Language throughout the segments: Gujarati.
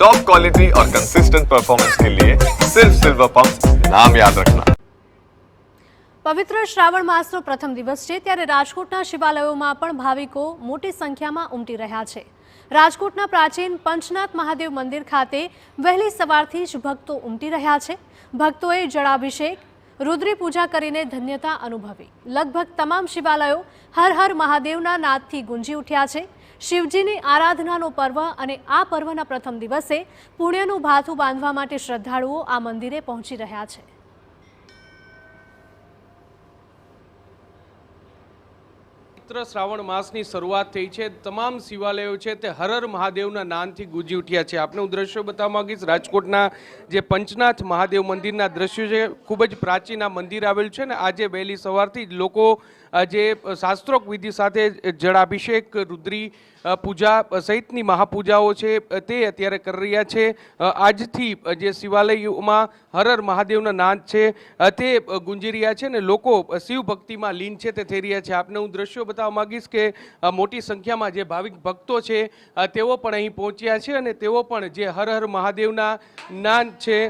टॉप क्वालिटी और कंसिस्टेंट परफॉर्मेंस के लिए सिर्फ सिल्वर पंप नाम याद रखना। પવિત્ર શ્રાવણ માસનો પ્રથમ દિવસ છે ત્યારે રાજકોટના શિવાલયોમાં પણ ભાવિકો મોટી સંખ્યામાં ઉમટી રહ્યા છે। રાજકોટના પ્રાચીન પંચનાથ મહાદેવ મંદિર ખાતે વહેલી સવારથી જ ભક્તો ઉમટી રહ્યા છે। ભક્તોએ જળાભિષેક, રુદ્રી પૂજા કરીને ધન્યતા અનુભવી। લગભગ તમામ શિવાલયો હર હર મહાદેવના નાદથી ગુંજી ઉઠ્યા છે। શિવજીની આરાધનાનો પર્વ અને આ પર્વના પ્રથમ દિવસે પુણ્યનું ભાથું બાંધવા માટે શ્રદ્ધાળુઓ આ મંદિરે પહોંચી રહ્યા છે। પવિત્ર શ્રાવણ માસની શરૂઆત થઈ છે। તમામ શિવાલયો છે તે હર હર મહાદેવના નામથી ગુંજી ઉઠ્યા છે। આપને હું દ્રશ્યો બતાવવા માંગીશ। રાજકોટના જે પંચનાથ મહાદેવ મંદિરના દ્રશ્યો છે, ખૂબ જ પ્રાચીન આ મંદિર આવેલું છે ને આજે વહેલી સવારથી જ લોકો જે શાસ્ત્રોક્ત વિધિ સાથે જળાભિષેક, રુદ્રી પૂજા સહિતની મહાપૂજાઓ છે તે અત્યારે કરી રહ્યા છે। આજથી જે શિવાલયોમાં હર હર મહાદેવના નાદ છે તે ગુંજી રહ્યા છે ને લોકો શિવ ભક્તિમાં લીન છે તે થઈ રહ્યા છે। આપને હું દ્રશ્યો બતાવવા માંગીશ કે મોટી સંખ્યામાં જે ભાવિક ભક્તો છે તેઓ પણ અહીં પહોંચ્યા છે અને તેઓ પણ જે હર હર મહાદેવના નાદ છે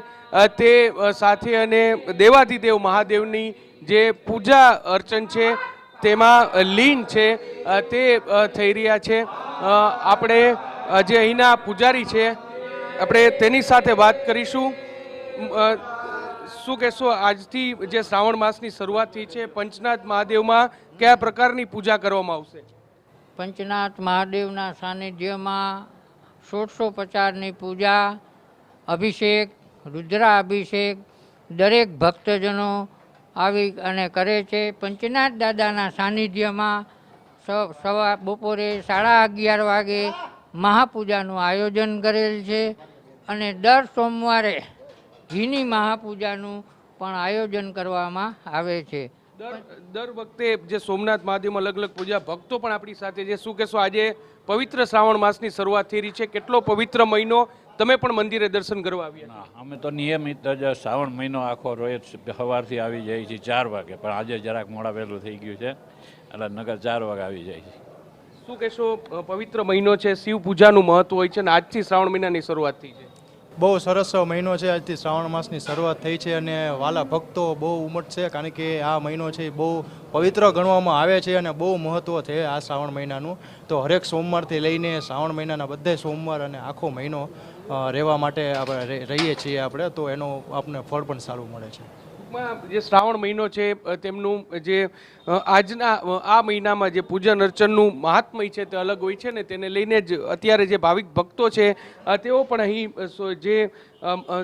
તે સાથે અને દેવાધિદેવ મહાદેવની જે પૂજા અર્ચન છે તેમાં લીન છે તે થઈ રહ્યા છે। આપણે જે અહીંના પૂજારી છે આપણે તેની સાથે વાત કરીશું। શું કહેશો, આજથી જે શ્રાવણ માસની શરૂઆત થઈ છે, પંચનાથ મહાદેવમાં કયા પ્રકારની પૂજા કરવામાં આવશે? પંચનાથ મહાદેવના સાનિધ્યમાં 1650ની પૂજા, અભિષેક, રુદ્રાભિષેક દરેક ભક્તજનો આવી અને કરે છે। પંચનાથ દાદાના સાનિધ્યમાં બપોરે 11:30 વાગે મહાપૂજાનું આયોજન કરેલ છે અને દર સોમવારે ઘીની મહાપૂજાનું પણ આયોજન કરવામાં આવે છે। દર વખતે જે સોમનાથ મહાદેવમાં અલગ અલગ પૂજા, ભક્તો પણ આપણી સાથે છે। શું કહેશો, આજે પવિત્ર શ્રાવણ માસની શરૂઆત થઈ રહી છે, કેટલો પવિત્ર મહિનો, તમે પણ મંદિરે દર્શન કરવા આવ્યા? અમે તો નિયમિત જ શ્રાવણ મહિનો આખો રોજ સવારથી આવી જાય છે 4 વાગે, પણ આજે જરાક મોડા વહેલું થઈ ગયું છે એટલે નગર 4 વાગે આવી જાય છે। શું કહેશો, પવિત્ર મહિનો છે, શિવ પૂજાનું મહત્વ હોય છે અને આજથી શ્રાવણ મહિનાની શરૂઆત થઈ છે। બહુ સરસ મહિનો છે, આજથી શ્રાવણ માસની શરૂઆત થઈ છે અને વાલા ભક્તો બહુ ઉમટશે કારણ કે આ મહિનો છે બહુ પવિત્ર ગણવામાં આવે છે અને બહુ મહત્ત્વ છે આ શ્રાવણ મહિનાનું। તો હરેક સોમવારથી લઈને શ્રાવણ મહિનાના બધા સોમવાર અને આખો મહિનો રહેવા માટે આપણે રહીએ છીએ આપણે, તો એનું આપણને ફળ પણ સારું મળે છે। જે શ્રાવણ મહિનો છે તેમનું જે આજના આ મહિનામાં જે પૂજન અર્ચનનું મહાત્મય છે તે અલગ હોય છે ને તેને લઈને જ અત્યારે જે ભાવિક ભક્તો છે તેઓ પણ અહીં જે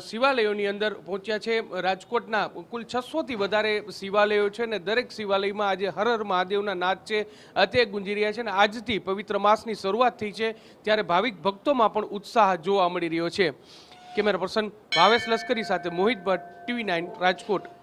શિવાલયોની અંદર પહોંચ્યા છે। રાજકોટના કુલ 600થી વધારે શિવાલયો છે ને દરેક શિવાલયમાં આજે હર હર મહાદેવના નાદ છે તે ગુંજી રહ્યા છે અને આજથી પવિત્ર માસની શરૂઆત થઈ છે ત્યારે ભાવિક ભક્તોમાં પણ ઉત્સાહ જોવા મળી રહ્યો છે। કેમેરા પર્સન ભાવેશ લશ્કરી સાથે મોહિત ભટ્ટ, TV9 રાજકોટ।